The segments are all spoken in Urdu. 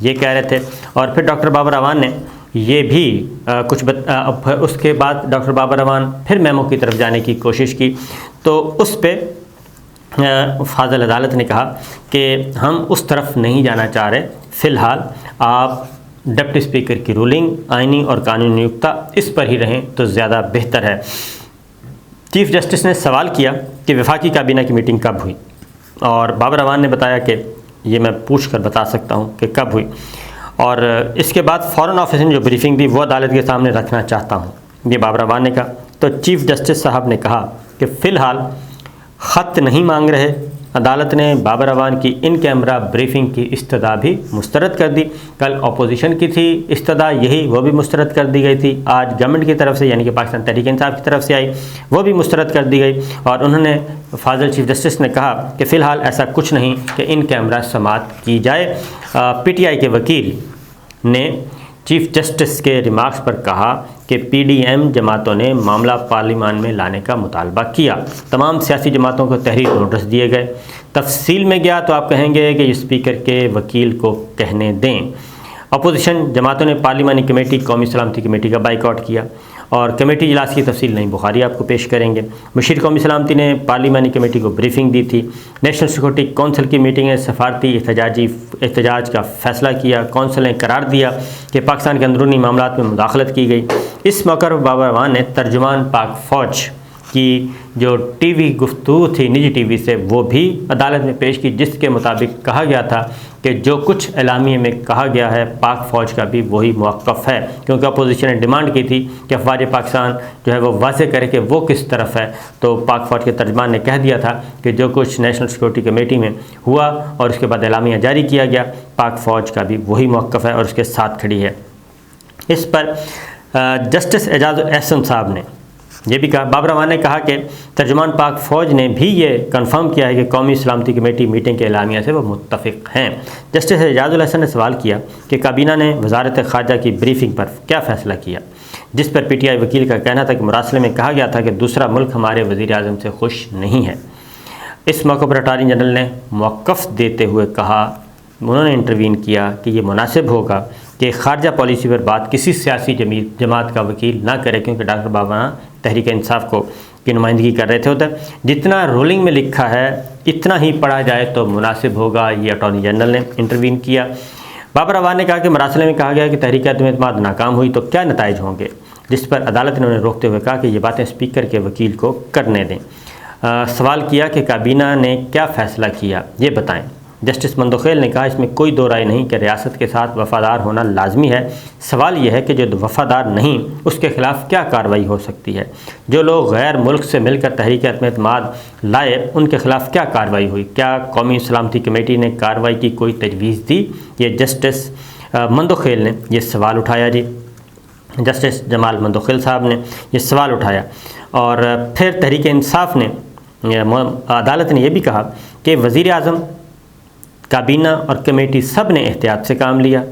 یہ کہہ رہے تھے۔ اور پھر ڈاکٹر بابر اعوان نے یہ بھی اس کے بعد ڈاکٹر بابر اعوان پھر میمو کی طرف جانے کی کوشش کی، تو اس پہ فاضل عدالت نے کہا کہ ہم اس طرف نہیں جانا چاہ رہے، فی الحال آپ ڈپٹی اسپیکر کی رولنگ آئینی اور قانونی نیوکتہ اس پر ہی رہیں تو زیادہ بہتر ہے۔ چیف جسٹس نے سوال کیا کہ وفاقی کابینہ کی میٹنگ کب ہوئی، اور بابر اعوان نے بتایا کہ یہ میں پوچھ کر بتا سکتا ہوں کہ کب ہوئی، اور اس کے بعد فورن آفس نے جو بریفنگ دی وہ عدالت کے سامنے رکھنا چاہتا ہوں، یہ بابر اعوان نے کہا۔ تو چیف جسٹس صاحب نے کہا کہ فی الحال خط نہیں مانگ رہے۔ عدالت نے بابر اعوان کی ان کیمرہ بریفنگ کی استدعا بھی مسترد کر دی۔ کل اپوزیشن کی تھی استدعا یہی، وہ بھی مسترد کر دی گئی تھی۔ آج گورنمنٹ کی طرف سے یعنی کہ پاکستان تحریک انصاف کی طرف سے آئی، وہ بھی مسترد کر دی گئی، اور انہوں نے فاضل چیف جسٹس نے کہا کہ فی الحال ایسا کچھ نہیں کہ ان کیمرہ سماعت کی جائے۔ پی ٹی آئی کے وکیل نے چیف جسٹس کے ریمارکس پر کہا کہ پی ڈی ایم جماعتوں نے معاملہ پارلیمان میں لانے کا مطالبہ کیا، تمام سیاسی جماعتوں کو تحریر نوٹس دیے گئے۔ تفصیل میں گیا تو آپ کہیں گے کہ اسپیکر کے وکیل کو کہنے دیں۔ اپوزیشن جماعتوں نے پارلیمانی کمیٹی قومی سلامتی کمیٹی کا بائیکاٹ کیا، اور کمیٹی اجلاس کی تفصیل نہیں بخاری آپ کو پیش کریں گے۔ مشیر قومی سلامتی نے پارلیمانی کمیٹی کو بریفنگ دی تھی۔ نیشنل سیکورٹی کونسل کی میٹنگ میں سفارتی احتجاج کا فیصلہ کیا۔ کونسل نے قرار دیا کہ پاکستان کے اندرونی معاملات میں مداخلت کی گئی۔ اس موقع پر بابر اعوان نے ترجمان پاک فوج کی جو ٹی وی گفتگو تھی نجی ٹی وی سے وہ بھی عدالت میں پیش کی، جس کے مطابق کہا گیا تھا کہ جو کچھ اعلامیے میں کہا گیا ہے پاک فوج کا بھی وہی موقف ہے، کیونکہ اپوزیشن نے ڈیمانڈ کی تھی کہ افواج پاکستان جو ہے وہ واضح کرے کہ وہ کس طرف ہے، تو پاک فوج کے ترجمان نے کہہ دیا تھا کہ جو کچھ نیشنل سیکورٹی کمیٹی میں ہوا اور اس کے بعد اعلامیہ جاری کیا گیا، پاک فوج کا بھی وہی موقف ہے اور اس کے ساتھ کھڑی ہے۔ اس پر جسٹس اعجاز الاحسن صاحب نے یہ بھی کہا، بابر اعوان نے کہا کہ ترجمان پاک فوج نے بھی یہ کنفرم کیا ہے کہ قومی سلامتی کمیٹی میٹنگ کے اعلامیہ سے وہ متفق ہیں۔ جسٹس اعجاز الاحسن نے سوال کیا کہ کابینہ نے وزارت خارجہ کی بریفنگ پر کیا فیصلہ کیا، جس پر پی ٹی آئی وکیل کا کہنا تھا کہ مراسلے میں کہا گیا تھا کہ دوسرا ملک ہمارے وزیر اعظم سے خوش نہیں ہے۔ اس موقع پر اٹارنی جنرل نے موقف دیتے ہوئے کہا، انہوں نے انٹروین کیا کہ یہ مناسب ہوگا کہ خارجہ پالیسی پر بات کسی سیاسی جماعت کا وکیل نہ کرے، کیونکہ ڈاکٹر بابر اعوان تحریک انصاف کی نمائندگی کر رہے تھے ادھر۔ جتنا رولنگ میں لکھا ہے اتنا ہی پڑھا جائے تو مناسب ہوگا، یہ اٹارنی جنرل نے انٹروین کیا۔ بابر اعوان نے کہا کہ مراسلے میں کہا گیا کہ تحریک عدم اعتماد ناکام ہوئی تو کیا نتائج ہوں گے، جس پر عدالت نے انہیں روکتے ہوئے کہا کہ یہ باتیں اسپیکر کے وکیل کو کرنے دیں۔ سوال کیا کہ کابینہ نے کیا فیصلہ کیا یہ بتائیں۔ جسٹس مندوخیل نے کہا اس میں کوئی دو رائے نہیں کہ ریاست کے ساتھ وفادار ہونا لازمی ہے، سوال یہ ہے کہ جو وفادار نہیں اس کے خلاف کیا کارروائی ہو سکتی ہے، جو لوگ غیر ملک سے مل کر تحریک عدم اعتماد لائے ان کے خلاف کیا کارروائی ہوئی، کیا قومی سلامتی کمیٹی نے کارروائی کی کوئی تجویز دی، یہ جسٹس مندوخیل نے یہ سوال اٹھایا۔ جی جسٹس جمال مندوخیل صاحب نے یہ سوال اٹھایا، اور پھر تحریک انصاف نے عدالت نے یہ بھی کہا کہ وزیر اعظم، کابینہ اور کمیٹی سب نے احتیاط سے کام لیا،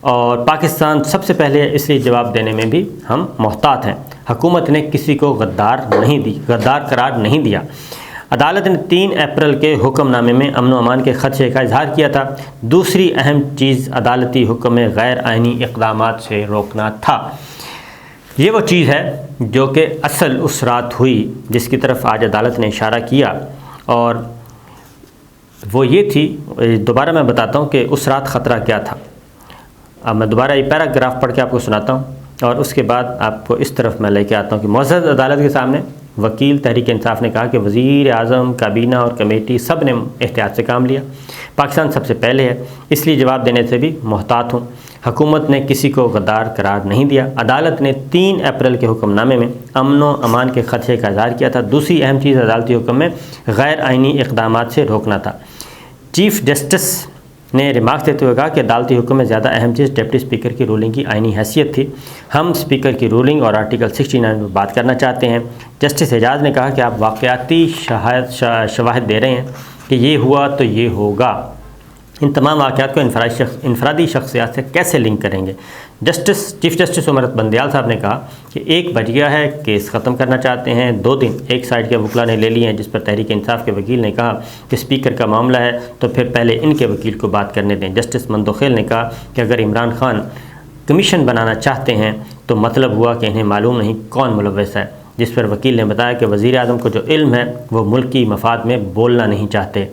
اور پاکستان سب سے پہلے اس لیے جواب دینے میں بھی ہم محتاط ہیں۔ حکومت نے کسی کو غدار قرار نہیں دیا۔ عدالت نے 3 اپریل کے حکم نامے میں امن و امان کے خدشے کا اظہار کیا تھا۔ دوسری اہم چیز عدالتی حکم میں غیر آئینی اقدامات سے روکنا تھا۔ یہ وہ چیز ہے جو کہ اصل اس رات ہوئی جس کی طرف آج عدالت نے اشارہ کیا، اور وہ یہ تھی، دوبارہ میں بتاتا ہوں کہ اس رات خطرہ کیا تھا۔ اب میں دوبارہ یہ پیراگراف پڑھ کے آپ کو سناتا ہوں، اور اس کے بعد آپ کو اس طرف میں لے کے آتا ہوں کہ معزز عدالت کے سامنے وکیل تحریک انصاف نے کہا کہ وزیر اعظم، کابینہ اور کمیٹی سب نے احتیاط سے کام لیا، پاکستان سب سے پہلے ہے، اس لیے جواب دینے سے بھی محتاط ہوں۔ حکومت نے کسی کو غدار قرار نہیں دیا۔ عدالت نے 3 اپریل کے حکم نامے میں امن و امان کے خدشے کا اظہار کیا تھا۔ دوسری اہم چیز عدالتی حکم میں غیر آئینی اقدامات سے روکنا تھا۔ چیف جسٹس نے ریمارکس دیتے ہوئے کہا کہ عدالتی حکم میں زیادہ اہم چیز ڈپٹی اسپیکر کی رولنگ کی آئینی حیثیت تھی۔ ہم اسپیکر کی رولنگ اور آرٹیکل 69 میں بات کرنا چاہتے ہیں۔ جسٹس اعجاز نے کہا کہ آپ واقعاتی شواہد دے رہے ہیں کہ یہ ہوا تو یہ ہوگا، ان تمام واقعات کو انفرادی شخصیات سے کیسے لنک کریں گے؟ چیف جسٹس عمر بندیال صاحب نے کہا کہ 1 بج گیا ہے، کیس ختم کرنا چاہتے ہیں، 2 دن ایک سائڈ کے وکلا نے لے لیے ہیں، جس پر تحریک انصاف کے وکیل نے کہا کہ اسپیکر کا معاملہ ہے تو پھر پہلے ان کے وکیل کو بات کرنے دیں۔ جسٹس مندوخیل نے کہا کہ اگر عمران خان کمیشن بنانا چاہتے ہیں تو مطلب ہوا کہ انہیں معلوم نہیں کون ملوث ہے، جس پر وکیل نے بتایا کہ وزیر اعظم کو جو علم ہے وہ ملکی مفاد میں بولنا نہیں چاہتے۔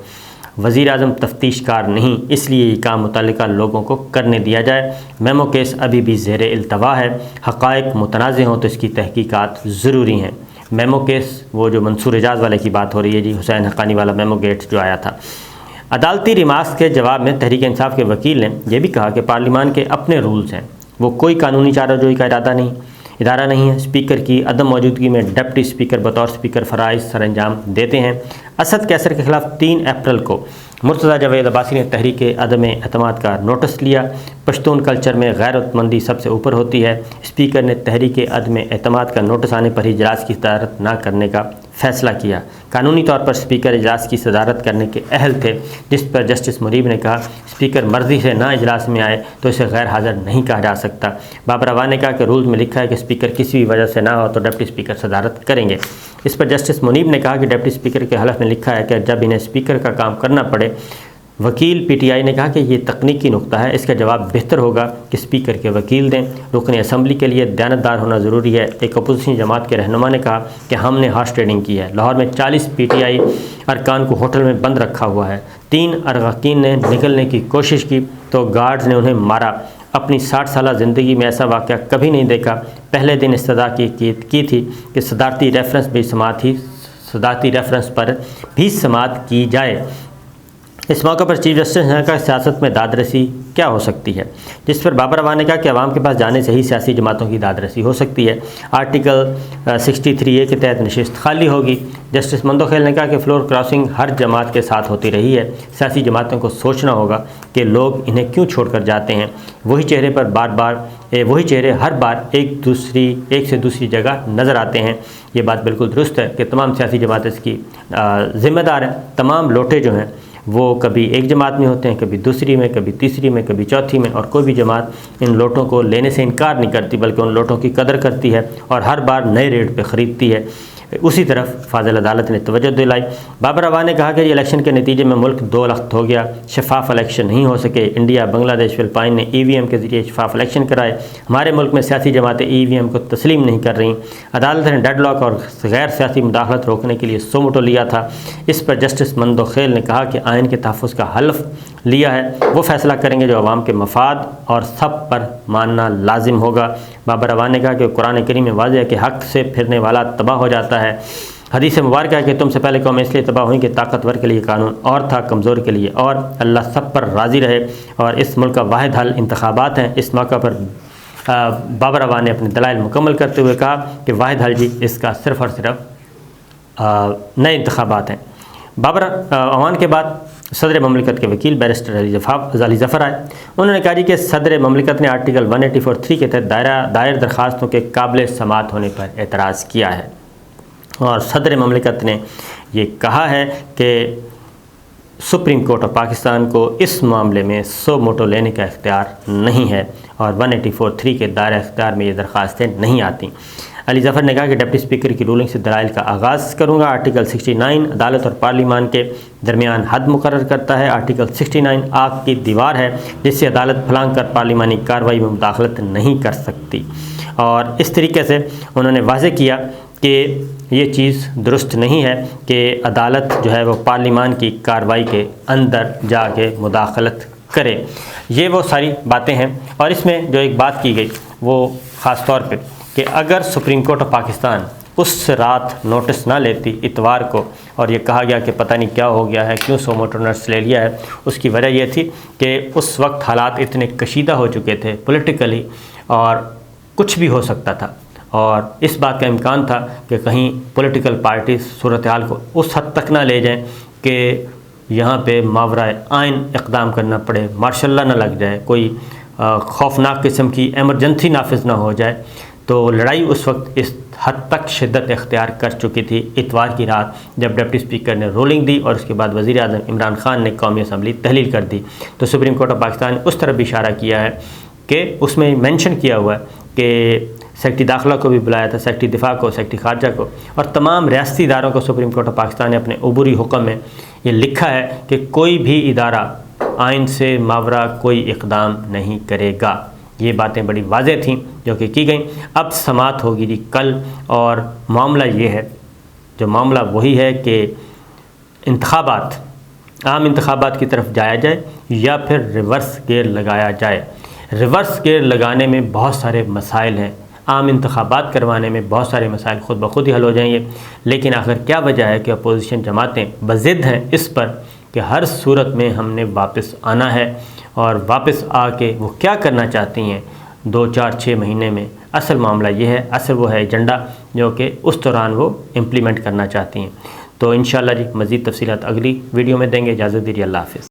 وزیر اعظم تفتیش کار نہیں، اس لیے یہ کام متعلقہ لوگوں کو کرنے دیا جائے۔ میمو کیس ابھی بھی زیر التوا ہے، حقائق متنازع ہوں تو اس کی تحقیقات ضروری ہیں۔ میمو کیس وہ جو منصور اعجاز والے کی بات ہو رہی ہے جی، حسین حقانی والا میمو گیٹ جو آیا تھا۔ عدالتی ریمارکس کے جواب میں تحریک انصاف کے وکیل نے یہ بھی کہا کہ پارلیمان کے اپنے رولز ہیں، وہ کوئی قانونی چارہ جوئی کا ادارہ نہیں ہے۔ اسپیکر کی عدم موجودگی میں ڈپٹی اسپیکر بطور اسپیکر فرائض سر انجام دیتے ہیں۔ اسد کیسر کے خلاف 3 اپریل کو مرتضیٰ جاوید عباسی نے تحریک عدم اعتماد کا نوٹس لیا۔ پشتون کلچر میں غیرت مندی سب سے اوپر ہوتی ہے۔ اسپیکر نے تحریک عدم اعتماد کا نوٹس آنے پر ہی اجلاس کی صدارت نہ کرنے کا فیصلہ کیا۔ قانونی طور پر اسپیکر اجلاس کی صدارت کرنے کے اہل تھے، جس پر جسٹس منیب نے کہا اسپیکر مرضی سے نہ اجلاس میں آئے تو اسے غیر حاضر نہیں کہا جا سکتا۔ بابر اعوان نے کہا کہ رولز میں لکھا ہے کہ اسپیکر کسی بھی وجہ سے نہ ہو تو ڈپٹی اسپیکر صدارت کریں گے۔ اس پر جسٹس منیب نے کہا کہ ڈپٹی اسپیکر کے حلف میں لکھا ہے کہ جب انہیں اسپیکر کا کام کرنا پڑے۔ وکیل پی ٹی آئی نے کہا کہ یہ تکنیکی نقطہ ہے، اس کا جواب بہتر ہوگا کہ اسپیکر کے وکیل دیں۔ رکن اسمبلی کے لیے دیانتدار ہونا ضروری ہے۔ ایک اپوزیشن جماعت کے رہنما نے کہا کہ ہم نے ہارس ٹریڈنگ کی ہے۔ لاہور میں 40 پی ٹی آئی ارکان کو ہوٹل میں بند رکھا ہوا ہے۔ 3 اراکین نے نکلنے کی کوشش کی تو گارڈز نے انہیں مارا۔ اپنی 60 سالہ زندگی میں ایسا واقعہ کبھی نہیں دیکھا۔ پہلے دن استدعا کی تھی کہ صدارتی ریفرنس پر بھی سماعت کی جائے۔ اس موقع پر چیف جسٹس نے کہا کہ سیاست میں داد رسی کیا ہو سکتی ہے، جس پر بابر اعوان نے کہا کہ عوام کے پاس جانے سے ہی سیاسی جماعتوں کی داد رسی ہو سکتی ہے۔ آرٹیکل 63A کے تحت نشست خالی ہوگی۔ جسٹس مندوخیل نے کہا کہ فلور کراسنگ ہر جماعت کے ساتھ ہوتی رہی ہے، سیاسی جماعتوں کو سوچنا ہوگا کہ لوگ انہیں کیوں چھوڑ کر جاتے ہیں۔ وہی چہرے ہر بار ایک سے دوسری جگہ نظر آتے ہیں۔ یہ بات بالکل درست ہے کہ تمام سیاسی جماعتیں اس کی ذمہ دار ہیں۔ تمام لوٹے جو ہیں وہ کبھی ایک جماعت میں ہوتے ہیں، کبھی دوسری میں، کبھی تیسری میں، کبھی چوتھی میں، اور کوئی بھی جماعت ان لوٹوں کو لینے سے انکار نہیں کرتی بلکہ ان لوٹوں کی قدر کرتی ہے اور ہر بار نئے ریٹ پہ خریدتی ہے۔ اسی طرف فاضل عدالت نے توجہ دلائی۔ بابر اعوان نے کہا کہ یہ الیکشن کے نتیجے میں ملک 2 لخت ہو گیا، شفاف الیکشن نہیں ہو سکے۔ انڈیا، بنگلہ دیش، فلپائن نے EVM کے ذریعے شفاف الیکشن کرائے، ہمارے ملک میں سیاسی جماعتیں EVM کو تسلیم نہیں کر رہیں۔ عدالت نے ڈیڈ لاک اور غیر سیاسی مداخلت روکنے کے لیے سو موٹو لیا تھا۔ اس پر جسٹس مندوخیل نے کہا کہ آئین کے تحفظ کا حلف لیا ہے، وہ فیصلہ کریں گے جو عوام کے مفاد اور سب پر ماننا لازم ہوگا۔ بابر اعوان نے کہا کہ قرآن کریم میں واضح ہے کہ حق سے پھرنے والا تباہ ہو جاتا ہے۔ حدیث مبارکہ ہے کہ تم سے پہلے قومیں اس لیے تباہ ہوئیں کہ طاقتور کے لیے قانون اور تھا، کمزور کے لیے اور۔ اللہ سب پر راضی رہے، اور اس ملک کا واحد حل انتخابات ہیں۔ اس موقع پر بابر اعوان نے اپنے دلائل مکمل کرتے ہوئے کہا کہ واحد حل جی اس کا صرف اور صرف نئے انتخابات ہیں۔ بابر اعوان کے بعد صدر مملکت کے وکیل بیرسٹر علی ظفر آئے۔ انہوں نے کہا جی کہ صدر مملکت نے آرٹیکل 184(3) کے تحت دائر درخواستوں کے قابل سماعت ہونے پر اعتراض کیا ہے، اور صدر مملکت نے یہ کہا ہے کہ سپریم کورٹ آف پاکستان کو اس معاملے میں سو موٹو لینے کا اختیار نہیں ہے، اور 184(3) کے دائرہ اختیار میں یہ درخواستیں نہیں آتیں۔ علی ظفر نے کہا کہ ڈپٹی اسپیکر کی رولنگ سے دلائل کا آغاز کروں گا۔ آرٹیکل 69 عدالت اور پارلیمان کے درمیان حد مقرر کرتا ہے۔ آرٹیکل 69 آگ کی دیوار ہے جس سے عدالت پھلانگ کر پارلیمانی کارروائی میں مداخلت نہیں کر سکتی، اور اس طریقے سے انہوں نے واضح کیا کہ یہ چیز درست نہیں ہے کہ عدالت جو ہے وہ پارلیمان کی کارروائی کے اندر جا کے مداخلت کرے۔ یہ وہ ساری باتیں ہیں، اور اس میں جو ایک بات کی گئی وہ خاص طور پہ کہ اگر سپریم کورٹ آف پاکستان اس رات نوٹس نہ لیتی اتوار کو، اور یہ کہا گیا کہ پتہ نہیں کیا ہو گیا ہے، کیوں سو موٹو نوٹس لے لیا ہے، اس کی وجہ یہ تھی کہ اس وقت حالات اتنے کشیدہ ہو چکے تھے پولیٹیکلی، اور کچھ بھی ہو سکتا تھا، اور اس بات کا امکان تھا کہ کہیں پولیٹیکل پارٹیز صورتحال کو اس حد تک نہ لے جائیں کہ یہاں پہ ماورائے آئین اقدام کرنا پڑے، مارشل لا نہ لگ جائے، کوئی خوفناک قسم کی ایمرجنسی نافذ نہ ہو جائے۔ تو لڑائی اس وقت اس حد تک شدت اختیار کر چکی تھی اتوار کی رات جب ڈپٹی اسپیکر نے رولنگ دی اور اس کے بعد وزیر اعظم عمران خان نے قومی اسمبلی تحلیل کر دی۔ تو سپریم کورٹ آف پاکستان نے اس طرف بھی اشارہ کیا ہے کہ اس میں مینشن کیا ہوا ہے کہ سیکرٹری داخلہ کو بھی بلایا تھا، سیکرٹری دفاع کو، سیکرٹری خارجہ کو، اور تمام ریاستی اداروں کو سپریم کورٹ آف پاکستان نے اپنے عبوری حکم میں یہ لکھا ہے کہ کوئی بھی ادارہ آئین سے ماورا کوئی اقدام نہیں کرے گا۔ یہ باتیں بڑی واضح تھیں جو کہ کی گئیں۔ اب سماعت ہوگی جی کل، اور معاملہ یہ ہے، جو معاملہ وہی ہے کہ عام انتخابات کی طرف جایا جائے یا پھر ریورس گیئر لگایا جائے۔ ریورس گیئر لگانے میں بہت سارے مسائل ہیں، عام انتخابات کروانے میں بہت سارے مسائل خود بخود ہی حل ہو جائیں گے، لیکن آخر کیا وجہ ہے کہ اپوزیشن جماعتیں بضد ہیں اس پر کہ ہر صورت میں ہم نے واپس آنا ہے، اور واپس آ کے وہ کیا کرنا چاہتی ہیں 2 4 6 مہینے میں؟ اصل معاملہ یہ ہے، اصل وہ ہے ایجنڈا جو کہ اس دوران وہ امپلیمنٹ کرنا چاہتی ہیں۔ تو انشاءاللہ جی مزید تفصیلات اگلی ویڈیو میں دیں گے۔ اجازت دیجیے، اللہ حافظ۔